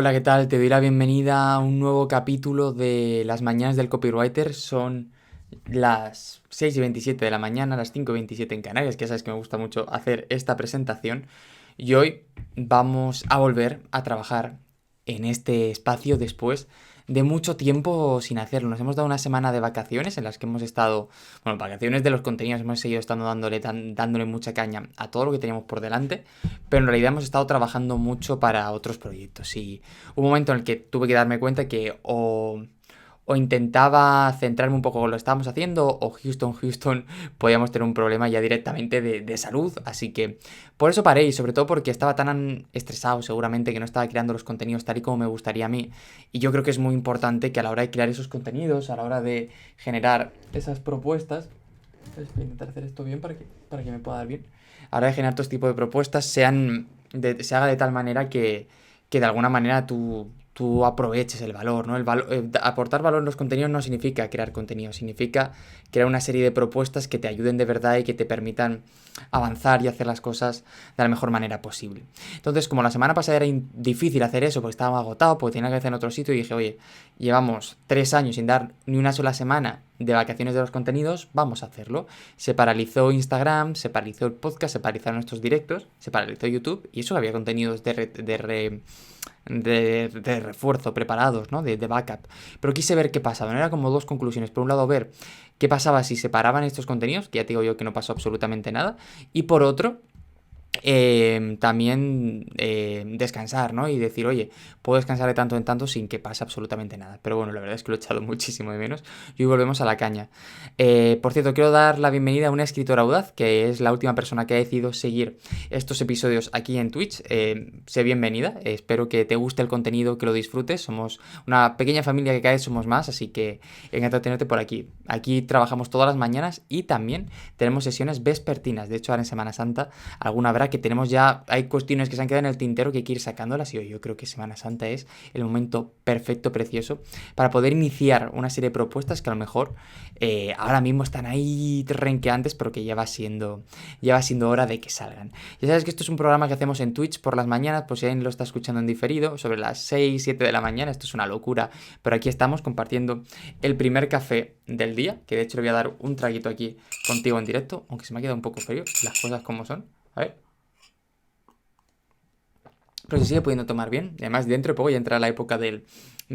Hola, ¿qué tal? Te doy la bienvenida a un nuevo capítulo de Las Mañanas del Copywriter. Son las 6:27 de la mañana, las 5:27 en Canarias, que ya sabes que me gusta mucho hacer esta presentación. Y hoy vamos a volver a trabajar en este espacio después de mucho tiempo sin hacerlo. Nos hemos dado una semana de vacaciones en las que hemos estado, bueno, vacaciones de los contenidos, hemos seguido estando dándole mucha caña a todo lo que teníamos por delante, pero en realidad hemos estado trabajando mucho para otros proyectos y hubo un momento en el que tuve que darme cuenta que o intentaba centrarme un poco en lo que estábamos haciendo, o Houston, podíamos tener un problema ya directamente de salud. Así que por eso paré, y sobre todo porque estaba tan estresado seguramente que no estaba creando los contenidos tal y como me gustaría a mí. Y yo creo que es muy importante que a la hora de crear esos contenidos, a la hora de generar esas propuestas, voy a intentar hacer esto bien para que me pueda dar bien. A la hora de generar todo este tipo de propuestas, se haga de tal manera que de alguna manera tú aproveches el valor, ¿no? Aportar valor en los contenidos no significa crear contenido, significa crear una serie de propuestas que te ayuden de verdad y que te permitan avanzar y hacer las cosas de la mejor manera posible. Entonces, como la semana pasada era difícil hacer eso porque estaba agotado, porque tenía que hacer en otro sitio, y dije, oye, llevamos 3 años sin dar ni una sola semana de vacaciones de los contenidos, vamos a hacerlo. Se paralizó Instagram, se paralizó el podcast, se paralizaron nuestros directos, se paralizó YouTube, y eso había contenidos de refuerzo preparados, ¿no? De backup. Pero quise ver qué pasaba, ¿no? Era como dos conclusiones. Por un lado, ver qué pasaba si se paraban estos contenidos, que ya te digo yo que no pasó absolutamente nada. Y por otro, también descansar, ¿no? Y decir, oye, puedo descansar de tanto en tanto sin que pase absolutamente nada. Pero bueno, la verdad es que lo he echado muchísimo de menos. Y hoy volvemos a la caña. Por cierto, quiero dar la bienvenida a una escritora audaz, que es la última persona que ha decidido seguir estos episodios aquí en Twitch. Sé bienvenida, espero que te guste el contenido, que lo disfrutes. Somos una pequeña familia que cada vez somos más, así que encantado de tenerte por aquí. Aquí trabajamos todas las mañanas y también tenemos sesiones vespertinas. De hecho, ahora en Semana Santa alguna habrá, que tenemos ya, hay cuestiones que se han quedado en el tintero que hay que ir sacándolas, y hoy yo creo que Semana Santa es el momento perfecto, precioso, para poder iniciar una serie de propuestas que a lo mejor ahora mismo están ahí renqueantes, pero que ya va siendo hora de que salgan. Ya sabes que esto es un programa que hacemos en Twitch por las mañanas, pues si alguien lo está escuchando en diferido, sobre las 6, 7 de la mañana. Esto es una locura, pero aquí estamos compartiendo el primer café del día, que de hecho le voy a dar un traguito aquí contigo en directo, aunque se me ha quedado un poco frío, las cosas como son. A ver. Pero se sigue pudiendo tomar bien. Además, dentro de poco ya entra la época del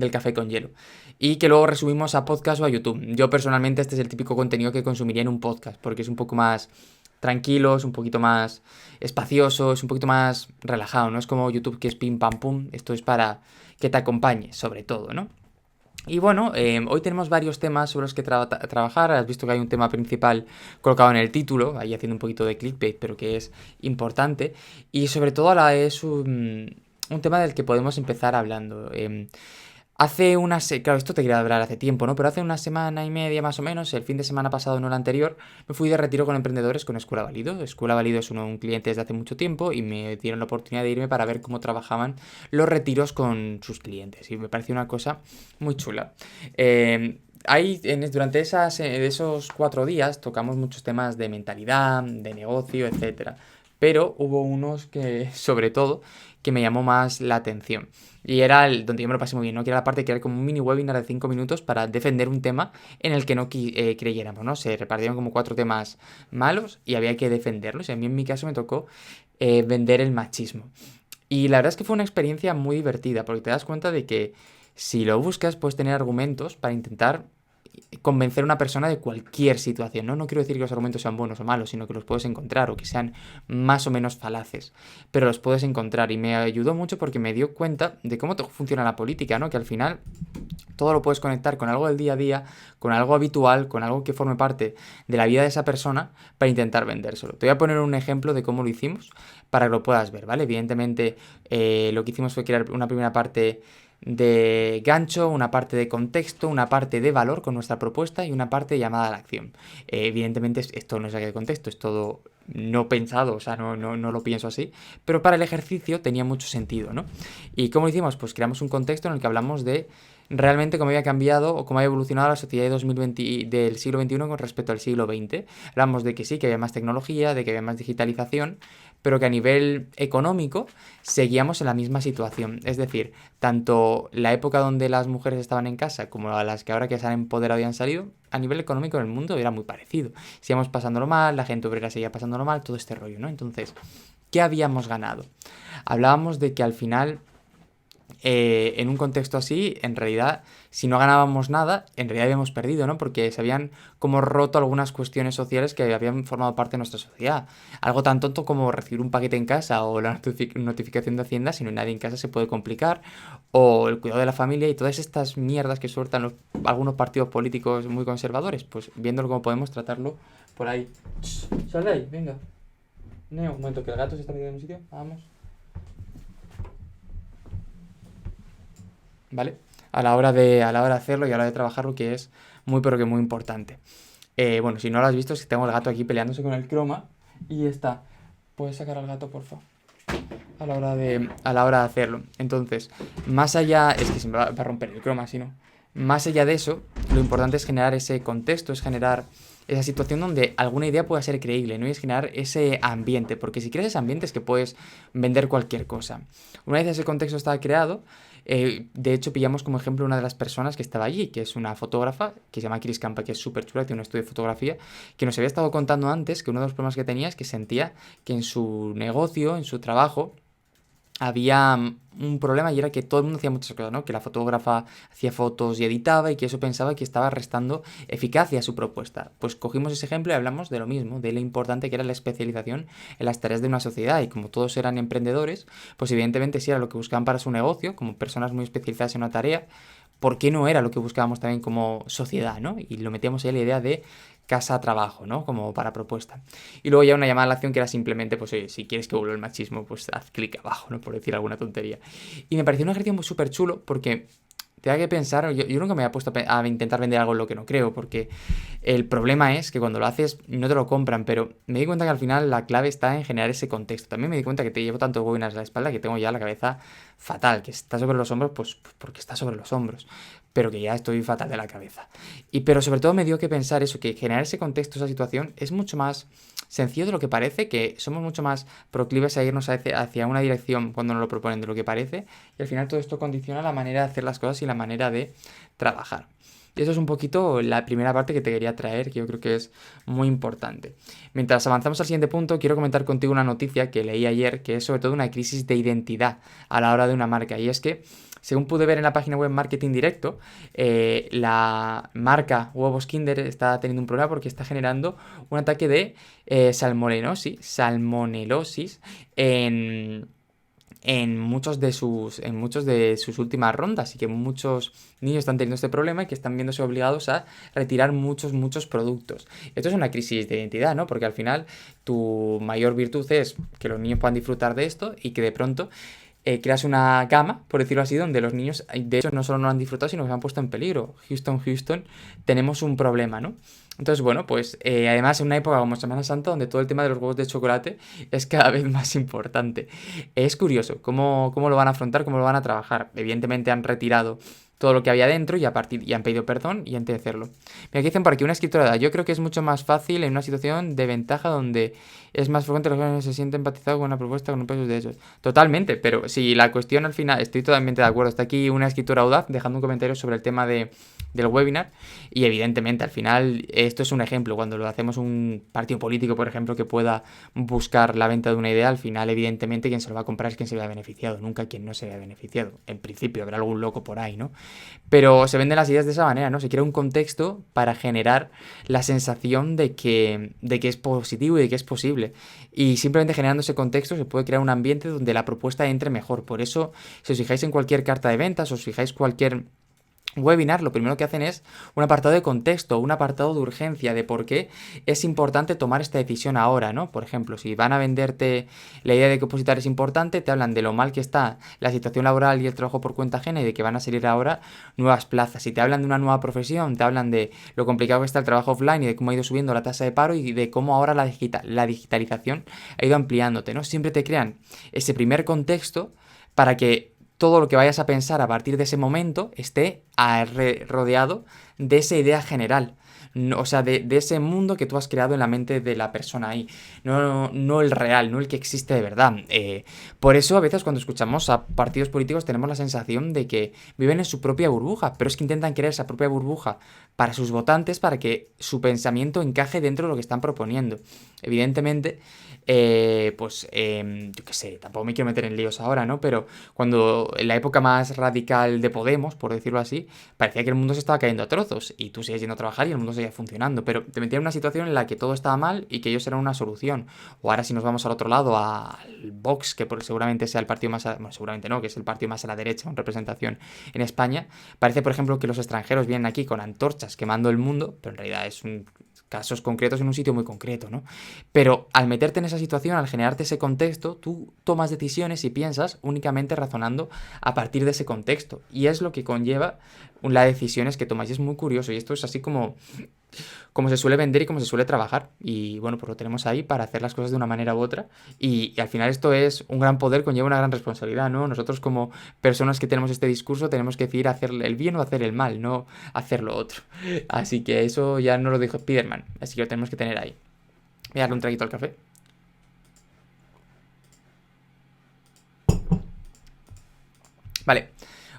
café con hielo. Y que luego resumimos a podcast o a YouTube. Yo personalmente este es el típico contenido que consumiría en un podcast, porque es un poco más tranquilo, es un poquito más espacioso, es un poquito más relajado. No es como YouTube, que es pim pam pum. Esto es para que te acompañe, sobre todo, ¿no? Y bueno, hoy tenemos varios temas sobre los que trabajar. Has visto que hay un tema principal colocado en el título, ahí haciendo un poquito de clickbait, pero que es importante. Y sobre todo ahora es un tema del que podemos empezar hablando. Claro, esto te quería hablar hace tiempo, ¿no? Pero hace una semana y media más o menos, el fin de semana pasado, no el anterior, me fui de retiro con emprendedores con Escuela Válido. Escuela Válido es un cliente desde hace mucho tiempo y me dieron la oportunidad de irme para ver cómo trabajaban los retiros con sus clientes. Y me pareció una cosa muy chula. Durante esos 4 días tocamos muchos temas de mentalidad, de negocio, etcétera. Pero hubo unos que, sobre todo, que me llamó más la atención. Y era donde yo me lo pasé muy bien, ¿no? Que era la parte que era como un mini webinar de 5 minutos para defender un tema en el que no creyéramos, ¿no? Se repartieron como 4 temas malos y había que defenderlos. Y a mí en mi caso me tocó vender el machismo. Y la verdad es que fue una experiencia muy divertida, porque te das cuenta de que si lo buscas puedes tener argumentos para intentar convencer a una persona de cualquier situación, ¿no? No quiero decir que los argumentos sean buenos o malos, sino que los puedes encontrar, o que sean más o menos falaces, pero los puedes encontrar. Y me ayudó mucho porque me dio cuenta de cómo funciona la política, ¿no? Que al final todo lo puedes conectar con algo del día a día, con algo habitual, con algo que forme parte de la vida de esa persona, para intentar vendérselo. Te voy a poner un ejemplo de cómo lo hicimos para que lo puedas ver, ¿vale? Evidentemente, lo que hicimos fue crear una primera parte de gancho, una parte de contexto, una parte de valor con nuestra propuesta y una parte llamada a la acción. Evidentemente esto no es de contexto, es todo no pensado, o sea, no lo pienso así, pero para el ejercicio tenía mucho sentido, ¿no? ¿Y cómo lo hicimos? Pues creamos un contexto en el que hablamos de realmente cómo había cambiado o cómo había evolucionado la sociedad de 2020, del siglo XXI con respecto al siglo XX. Hablamos de que sí, que había más tecnología, de que había más digitalización, pero que a nivel económico seguíamos en la misma situación. Es decir, tanto la época donde las mujeres estaban en casa como a las que ahora que se han empoderado y han salido, a nivel económico en el mundo era muy parecido. Seguíamos pasándolo mal, la gente obrera seguía pasándolo mal, todo este rollo, ¿no? Entonces, ¿qué habíamos ganado? Hablábamos de que al final, en un contexto así, en realidad, si no ganábamos nada, en realidad habíamos perdido, ¿no? Porque se habían como roto algunas cuestiones sociales que habían formado parte de nuestra sociedad. Algo tan tonto como recibir un paquete en casa o la notificación de Hacienda, si no hay nadie en casa se puede complicar, o el cuidado de la familia y todas estas mierdas que sueltan algunos partidos políticos muy conservadores, pues viéndolo como podemos tratarlo por ahí. Sal de ahí, venga. No, un momento, que el gato se está metiendo en un sitio. Vamos. ¿Vale? A la hora de hacerlo y a la hora de trabajarlo, que es muy pero que muy importante. Bueno, si no lo has visto, es que tengo el gato aquí peleándose con el croma y está. ¿Puedes sacar al gato, por favor? A la hora de hacerlo. Entonces, más allá, es que se me va a romper el croma, si no. Más allá de eso, lo importante es generar ese contexto, es generar esa situación donde alguna idea pueda ser creíble, ¿no? Y es generar ese ambiente, porque si creas ese ambiente es que puedes vender cualquier cosa. Una vez ese contexto está creado, de hecho pillamos como ejemplo una de las personas que estaba allí, que es una fotógrafa, que se llama Chris Campa, que es súper chula, tiene un estudio de fotografía, que nos había estado contando antes que uno de los problemas que tenía es que sentía que en su negocio, en su trabajo, había un problema y era que todo el mundo hacía muchas cosas, ¿no? Que la fotógrafa hacía fotos y editaba y que eso pensaba que estaba restando eficacia a su propuesta. Pues cogimos ese ejemplo y hablamos de lo mismo, de lo importante que era la especialización en las tareas de una sociedad y como todos eran emprendedores, pues evidentemente si era lo que buscaban para su negocio, como personas muy especializadas en una tarea, ¿por qué no era lo que buscábamos también como sociedad, ¿no? Y lo metíamos ahí la idea de casa-trabajo, ¿no? Como para propuesta. Y luego ya una llamada a la acción que era simplemente, pues oye, si quieres que vuelva el machismo, pues haz clic abajo, ¿no? Por decir alguna tontería. Y me pareció un ejercicio súper chulo porque te da que pensar, yo nunca me había puesto a intentar vender algo en lo que no creo, porque el problema es que cuando lo haces no te lo compran, pero me di cuenta que al final la clave está en generar ese contexto. También me di cuenta que te llevo tanto webinars a la espalda que tengo ya la cabeza fatal, que está sobre los hombros, pues porque está sobre los hombros, pero que ya estoy fatal de la cabeza. Pero sobre todo me dio que pensar eso, que generar ese contexto, esa situación, es mucho más sencillo de lo que parece, que somos mucho más proclives a irnos hacia una dirección cuando nos lo proponen de lo que parece, y al final todo esto condiciona la manera de hacer las cosas y la manera de trabajar. Y eso es un poquito la primera parte que te quería traer, que yo creo que es muy importante. Mientras avanzamos al siguiente punto, quiero comentar contigo una noticia que leí ayer, que es sobre todo una crisis de identidad a la hora de una marca. Y es que, según pude ver en la página web Marketing Directo, la marca Huevos Kinder está teniendo un problema porque está generando un ataque de salmonelosis en muchos de sus últimas rondas y que muchos niños están teniendo este problema y que están viéndose obligados a retirar muchos productos. Esto es una crisis de identidad, ¿no? Porque al final tu mayor virtud es que los niños puedan disfrutar de esto y que de pronto creas una gama, por decirlo así, donde los niños, de hecho, no solo no han disfrutado, sino que se han puesto en peligro. Houston, tenemos un problema, ¿no? Entonces, bueno, pues además en una época como Semana Santa, donde todo el tema de los huevos de chocolate es cada vez más importante. Es curioso cómo lo van a afrontar, cómo lo van a trabajar. Evidentemente han retirado todo lo que había dentro y han pedido perdón y antes de hacerlo. Mira, aquí dicen por aquí una escritora. Yo creo que es mucho más fácil en una situación de ventaja donde es más frecuente que los jóvenes se sienten empatizados con una propuesta con un peso de derechos. Totalmente, pero si la cuestión al final, estoy totalmente de acuerdo. Está aquí una escritora audaz dejando un comentario sobre el tema del webinar y evidentemente al final esto es un ejemplo. Cuando lo hacemos un partido político, por ejemplo, que pueda buscar la venta de una idea, al final evidentemente quien se lo va a comprar es quien se vea beneficiado, nunca quien no se vea beneficiado. En principio habrá algún loco por ahí, ¿no? Pero se venden las ideas de esa manera, ¿no? Se crea un contexto para generar la sensación de que es positivo y de que es posible. Y simplemente generando ese contexto se puede crear un ambiente donde la propuesta entre mejor. Por eso, si os fijáis en cualquier carta de ventas, os fijáis cualquier webinar, lo primero que hacen es un apartado de contexto, un apartado de urgencia, de por qué es importante tomar esta decisión ahora, ¿no? Por ejemplo, si van a venderte la idea de que opositar es importante, te hablan de lo mal que está la situación laboral y el trabajo por cuenta ajena y de que van a salir ahora nuevas plazas. Si te hablan de una nueva profesión, te hablan de lo complicado que está el trabajo offline y de cómo ha ido subiendo la tasa de paro y de cómo ahora la digitalización ha ido ampliándote, ¿no? Siempre te crean ese primer contexto para que todo lo que vayas a pensar a partir de ese momento esté rodeado de esa idea general. O sea, de ese mundo que tú has creado en la mente de la persona ahí. No el real, no el que existe de verdad. Por eso a veces cuando escuchamos a partidos políticos tenemos la sensación de que viven en su propia burbuja, pero es que intentan crear esa propia burbuja para sus votantes, para que su pensamiento encaje dentro de lo que están proponiendo. Evidentemente, yo qué sé, tampoco me quiero meter en líos ahora, ¿no? Pero cuando en la época más radical de Podemos, por decirlo así, parecía que el mundo se estaba cayendo a trozos y tú sigues yendo a trabajar y el mundo seguía funcionando, pero te metían en una situación en la que todo estaba mal y que ellos eran una solución. O ahora si nos vamos al otro lado, al Vox, que seguramente sea el partido más, bueno, seguramente no, que es el partido más a la derecha en representación en España, parece por ejemplo que los extranjeros vienen aquí con antorchas quemando el mundo, pero en realidad es un casos concretos en un sitio muy concreto, ¿no? Pero al meterte en esa situación, al generarte ese contexto, tú tomas decisiones y piensas únicamente razonando a partir de ese contexto. Y es lo que conlleva las decisiones que tomas. Y es muy curioso. Y esto es así como se suele vender y como se suele trabajar. Y bueno, pues lo tenemos ahí para hacer las cosas de una manera u otra. Y al final esto es un gran poder, conlleva una gran responsabilidad, ¿no? Nosotros como personas que tenemos este discurso tenemos que decidir hacer el bien o hacer el mal, no hacer lo otro. Así que eso ya no lo dijo Spiderman. Así que lo tenemos que tener ahí. Voy a darle un traguito al café. Vale.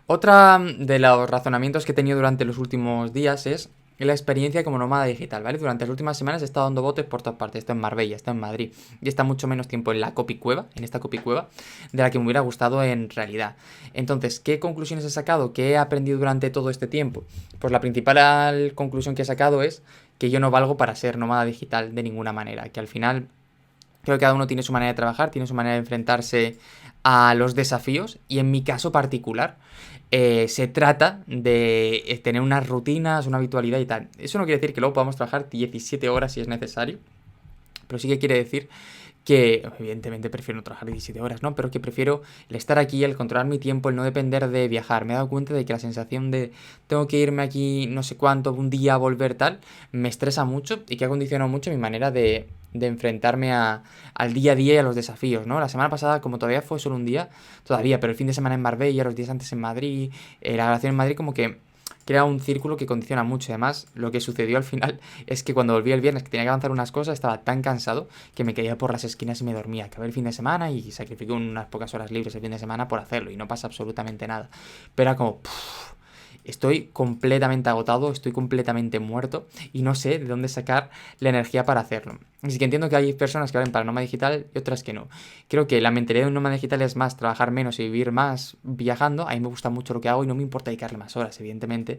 Otra de los razonamientos que he tenido durante los últimos días es la experiencia como nómada digital, ¿vale? Durante las últimas semanas he estado dando botes por todas partes. He estado en Marbella, he estado en Madrid y he estado mucho menos tiempo en la copicueva, en esta copicueva, de la que me hubiera gustado en realidad. Entonces, ¿qué conclusiones he sacado? ¿Qué he aprendido durante todo este tiempo? Pues la principal conclusión que he sacado es que yo no valgo para ser nómada digital de ninguna manera, que al final creo que cada uno tiene su manera de trabajar, tiene su manera de enfrentarse a los desafíos y en mi caso particular se trata de tener unas rutinas, una habitualidad y tal. Eso no quiere decir que luego podamos trabajar 17 horas si es necesario, pero sí que quiere decir que evidentemente prefiero no trabajar 17 horas, ¿no? Pero que prefiero el estar aquí, el controlar mi tiempo, el no depender de viajar. Me he dado cuenta de que la sensación de tengo que irme aquí no sé cuánto, un día, volver tal, me estresa mucho y que ha condicionado mucho mi manera de enfrentarme al día a día y a los desafíos, ¿no? La semana pasada, como todavía fue solo un día, todavía, pero el fin de semana en Marbella, los días antes en Madrid, la grabación en Madrid, como que crea un círculo que condiciona mucho. Además, lo que sucedió al final es que cuando volví el viernes, que tenía que avanzar unas cosas, estaba tan cansado que me caía por las esquinas y me dormía. Acabé el fin de semana y sacrifiqué unas pocas horas libres el fin de semana por hacerlo y no pasa absolutamente nada. Pero era como... estoy completamente agotado, estoy completamente muerto y no sé de dónde sacar la energía para hacerlo. Así que entiendo que hay personas que valen para nómada digital y otras que no. Creo que la mentalidad de un nómada digital es más trabajar menos y vivir más viajando. A mí me gusta mucho lo que hago y no me importa dedicarle más horas, evidentemente,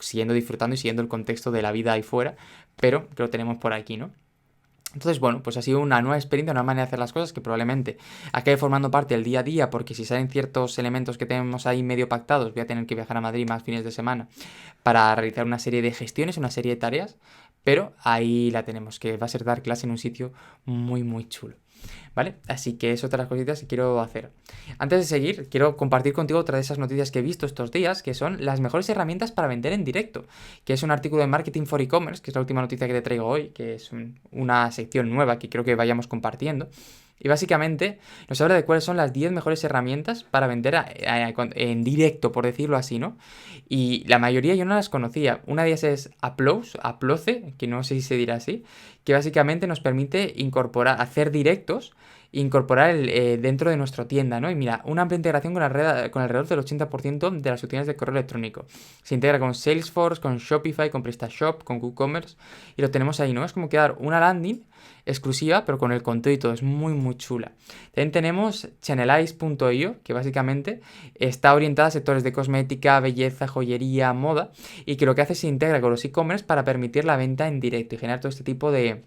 siguiendo disfrutando y siguiendo el contexto de la vida ahí fuera, pero que lo tenemos por aquí, ¿no? Entonces, bueno, pues ha sido una nueva experiencia, una manera de hacer las cosas que probablemente acabe formando parte del día a día, porque si salen ciertos elementos que tenemos ahí medio pactados, voy a tener que viajar a Madrid más fines de semana para realizar una serie de gestiones, una serie de tareas, pero ahí la tenemos, que va a ser dar clase en un sitio muy, muy chulo. ¿Vale? Así que es otra de las cositas que quiero hacer. Antes de seguir, quiero compartir contigo otra de esas noticias que he visto estos días, que son las mejores herramientas para vender en directo, que es un artículo de Marketing for E-Commerce, que es la última noticia que te traigo hoy, que es una sección nueva que creo que vayamos compartiendo. Y básicamente nos habla de cuáles son las 10 mejores herramientas para vender en directo, por decirlo así, ¿no? Y la mayoría yo no las conocía. Una de ellas es Aploce, que no sé si se dirá así, que básicamente nos permite incorporar, hacer directos e incorporar dentro de nuestra tienda, ¿no? Y mira, una amplia integración con alrededor del 80% de las opciones de correo electrónico. Se integra con Salesforce, con Shopify, con PrestaShop, con WooCommerce y lo tenemos ahí, ¿no? Es como crear una landing exclusiva, pero con el contenido y todo, es muy muy chula. También tenemos Channelize.io, que básicamente está orientada a sectores de cosmética, belleza, joyería, moda, y que lo que hace es se integra con los e-commerce para permitir la venta en directo y generar todo este tipo de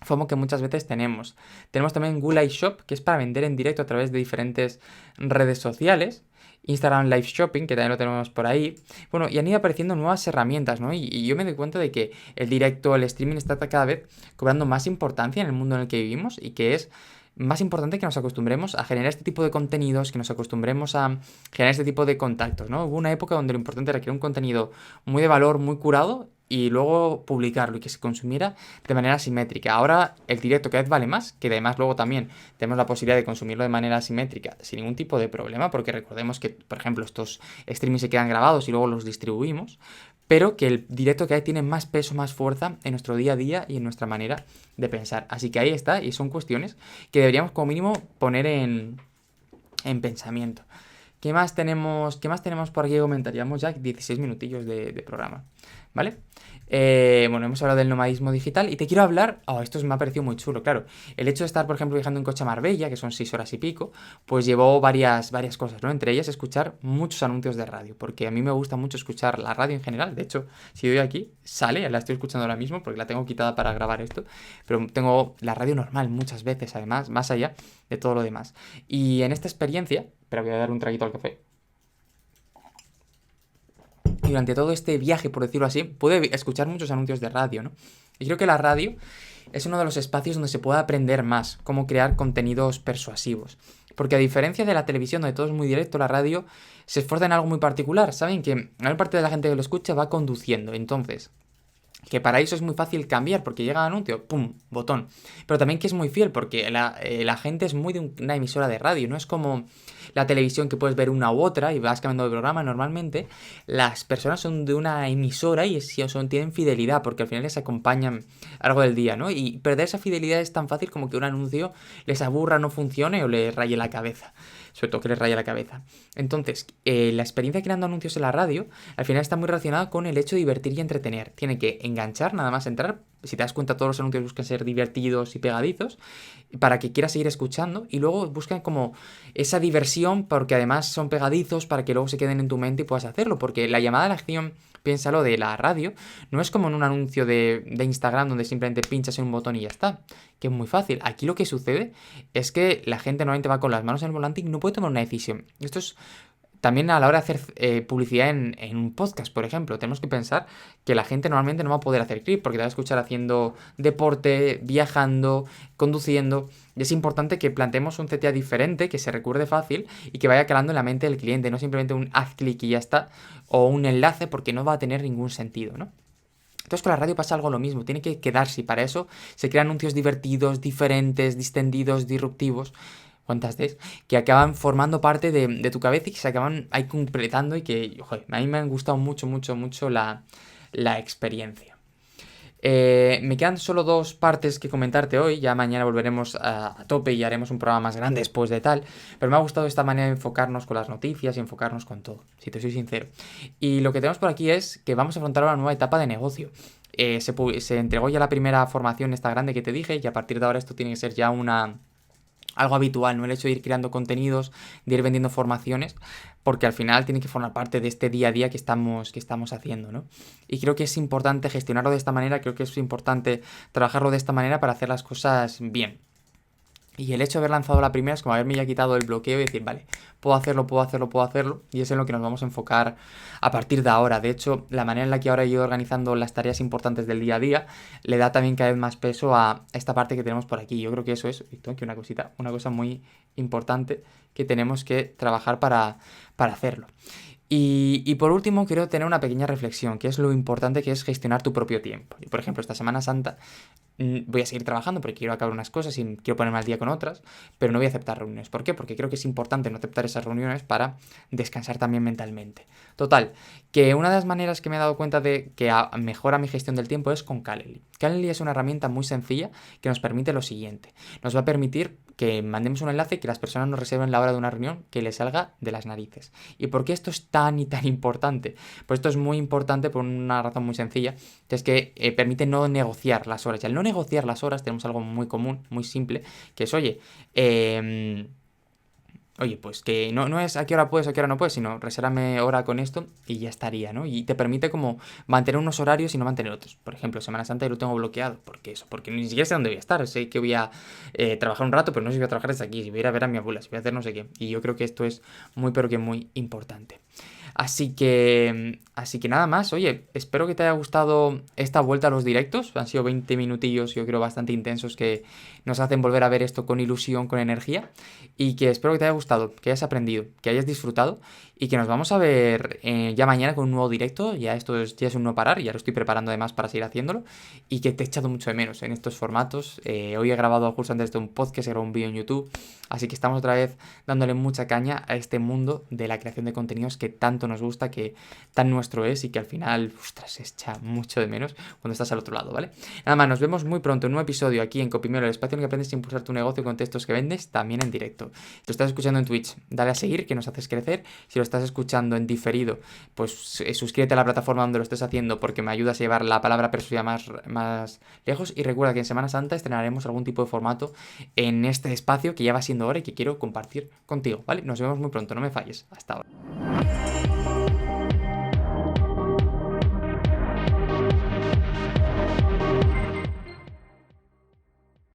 FOMO que muchas veces tenemos. Tenemos también Gulai Shop, que es para vender en directo a través de diferentes redes sociales. Instagram Live Shopping, que también lo tenemos por ahí. Bueno, y han ido apareciendo nuevas herramientas, ¿no? Y yo me doy cuenta de que el directo, el streaming está cada vez cobrando más importancia en el mundo en el que vivimos y que es más importante que nos acostumbremos a generar este tipo de contenidos, que nos acostumbremos a generar este tipo de contactos, ¿no? Hubo una época donde lo importante era crear un contenido muy de valor, muy curado y luego publicarlo y que se consumiera de manera asimétrica. Ahora el directo cada vez vale más, que además luego también tenemos la posibilidad de consumirlo de manera asimétrica sin ningún tipo de problema, porque recordemos que, por ejemplo, estos streamings se quedan grabados y luego los distribuimos, pero que el directo cada vez tiene más peso, más fuerza en nuestro día a día y en nuestra manera de pensar. Así que ahí está, y son cuestiones que deberíamos como mínimo poner en pensamiento. ¿Qué más tenemos por aquí que comentaríamos? Ya 16 minutillos de programa, ¿vale? Bueno, hemos hablado del nomadismo digital y te quiero hablar... Oh, esto me ha parecido muy chulo, claro. El hecho de estar, por ejemplo, viajando en coche a Marbella, que son 6 horas y pico, pues llevó varias cosas, ¿no? Entre ellas escuchar muchos anuncios de radio, porque a mí me gusta mucho escuchar la radio en general. De hecho, si doy aquí, sale, la estoy escuchando ahora mismo porque la tengo quitada para grabar esto, pero tengo la radio normal muchas veces, además, más allá de todo lo demás. Y en esta experiencia... Pero voy a dar un traguito al café. Y durante todo este viaje, por decirlo así, pude escuchar muchos anuncios de radio, ¿no? Y creo que la radio es uno de los espacios donde se puede aprender más cómo crear contenidos persuasivos. Porque a diferencia de la televisión, donde todo es muy directo, la radio se esfuerza en algo muy particular. Saben que la mayor parte de la gente que lo escucha va conduciendo. Entonces, que para eso es muy fácil cambiar, porque llega el anuncio, ¡pum!, botón. Pero también que es muy fiel, porque la gente es muy de una emisora de radio, no es como la televisión que puedes ver una u otra y vas cambiando de programa. Normalmente las personas son de una emisora y tienen fidelidad, porque al final les acompañan a lo largo del día, ¿no? Y perder esa fidelidad es tan fácil como que un anuncio les aburra, no funcione o les raye la cabeza. Sobre todo que les raya la cabeza. Entonces, la experiencia creando anuncios en la radio, al final está muy relacionada con el hecho de divertir y entretener. Tiene que enganchar, nada más entrar. Si te das cuenta, todos los anuncios buscan ser divertidos y pegadizos para que quieras seguir escuchando. Y luego buscan como esa diversión, porque además son pegadizos, para que luego se queden en tu mente y puedas hacerlo. Porque la llamada a la acción, piénsalo, de la radio, no es como en un anuncio de Instagram donde simplemente pinchas en un botón y ya está, que es muy fácil. Aquí lo que sucede es que la gente normalmente va con las manos en el volante y no puede tomar una decisión. Esto es también a la hora de hacer publicidad en un podcast, por ejemplo. Tenemos que pensar que la gente normalmente no va a poder hacer clic porque te va a escuchar haciendo deporte, viajando, conduciendo. Y es importante que planteemos un CTA diferente, que se recuerde fácil y que vaya calando en la mente del cliente, no simplemente un haz clic y ya está, o un enlace, porque no va a tener ningún sentido, ¿no? Entonces con la radio pasa algo lo mismo, tiene que quedarse y para eso se crean anuncios divertidos, diferentes, distendidos, disruptivos, cuántas des, que acaban formando parte de tu cabeza y que se acaban ahí completando y que, joder, a mí me han gustado mucho, mucho, mucho la experiencia. Me quedan solo dos partes que comentarte hoy, ya mañana volveremos a tope y haremos un programa más grande después de tal, pero me ha gustado esta manera de enfocarnos con las noticias y enfocarnos con todo, si te soy sincero. Y lo que tenemos por aquí es que vamos a afrontar una nueva etapa de negocio. Se entregó ya la primera formación esta grande que te dije y a partir de ahora esto tiene que ser ya algo habitual, ¿no? El hecho de ir creando contenidos, de ir vendiendo formaciones, porque al final tiene que formar parte de este día a día que estamos haciendo, ¿no? Y creo que es importante gestionarlo de esta manera, creo que es importante trabajarlo de esta manera para hacer las cosas bien. Y el hecho de haber lanzado la primera es como haberme ya quitado el bloqueo y decir, vale, puedo hacerlo, puedo hacerlo, puedo hacerlo. Y es en lo que nos vamos a enfocar a partir de ahora. De hecho, la manera en la que ahora he ido organizando las tareas importantes del día a día le da también cada vez más peso a esta parte que tenemos por aquí. Yo creo que eso es, y tengo aquí una cosa muy importante que tenemos que trabajar para hacerlo. Y por último, quiero tener una pequeña reflexión, que es lo importante que es gestionar tu propio tiempo. Y por ejemplo, esta Semana Santa voy a seguir trabajando porque quiero acabar unas cosas y quiero ponerme al día con otras, pero no voy a aceptar reuniones. ¿Por qué? Porque creo que es importante no aceptar esas reuniones para descansar también mentalmente. Total, que una de las maneras que me he dado cuenta de que mejora mi gestión del tiempo es con Calendly. Calendly es una herramienta muy sencilla que nos permite lo siguiente. Nos va a permitir que mandemos un enlace y que las personas nos reserven la hora de una reunión que les salga de las narices. ¿Y por qué esto es tan y tan importante? Pues esto es muy importante por una razón muy sencilla, que es que permite no negociar las horas. Y al no negociar las horas tenemos algo muy común, muy simple, que es, oye, pues que no es a qué hora puedes, a qué hora no puedes, sino resérvame hora con esto y ya estaría, ¿no? Y te permite como mantener unos horarios y no mantener otros. Por ejemplo, Semana Santa yo lo tengo bloqueado. ¿Por qué eso? Porque ni siquiera sé dónde voy a estar. Sé que voy a trabajar un rato, pero no sé si voy a trabajar desde aquí, si voy a ir a ver a mi abuela, si voy a hacer no sé qué. Y yo creo que esto es muy, pero que muy importante. Así que Así que nada más, oye, espero que te haya gustado esta vuelta a los directos. Han sido 20 minutillos, yo creo, bastante intensos que nos hacen volver a ver esto con ilusión, con energía. Y que espero que te haya gustado, que hayas aprendido, que hayas disfrutado. Y que nos vamos a ver ya mañana con un nuevo directo. Ya es un no parar, ya lo estoy preparando además para seguir haciéndolo. Y que te he echado mucho de menos en estos formatos. Hoy he grabado justo antes de un podcast, he grabado un vídeo en YouTube. Así que estamos otra vez dándole mucha caña a este mundo de la creación de contenidos que tanto nos gusta, que tan nuestro es y que al final, ostras, se echa mucho de menos cuando estás al otro lado, ¿vale? Nada más, nos vemos muy pronto en un episodio aquí en Copimero, el espacio en el que aprendes a impulsar tu negocio con textos que vendes, también en directo. Si lo estás escuchando en Twitch, dale a seguir, que nos haces crecer. Si lo estás escuchando en diferido, pues suscríbete a la plataforma donde lo estés haciendo, porque me ayudas a llevar la palabra persuasiva más lejos. Y recuerda que en Semana Santa estrenaremos algún tipo de formato en este espacio que ya va siendo hora y que quiero compartir contigo, ¿vale? Nos vemos muy pronto, no me falles. Hasta ahora.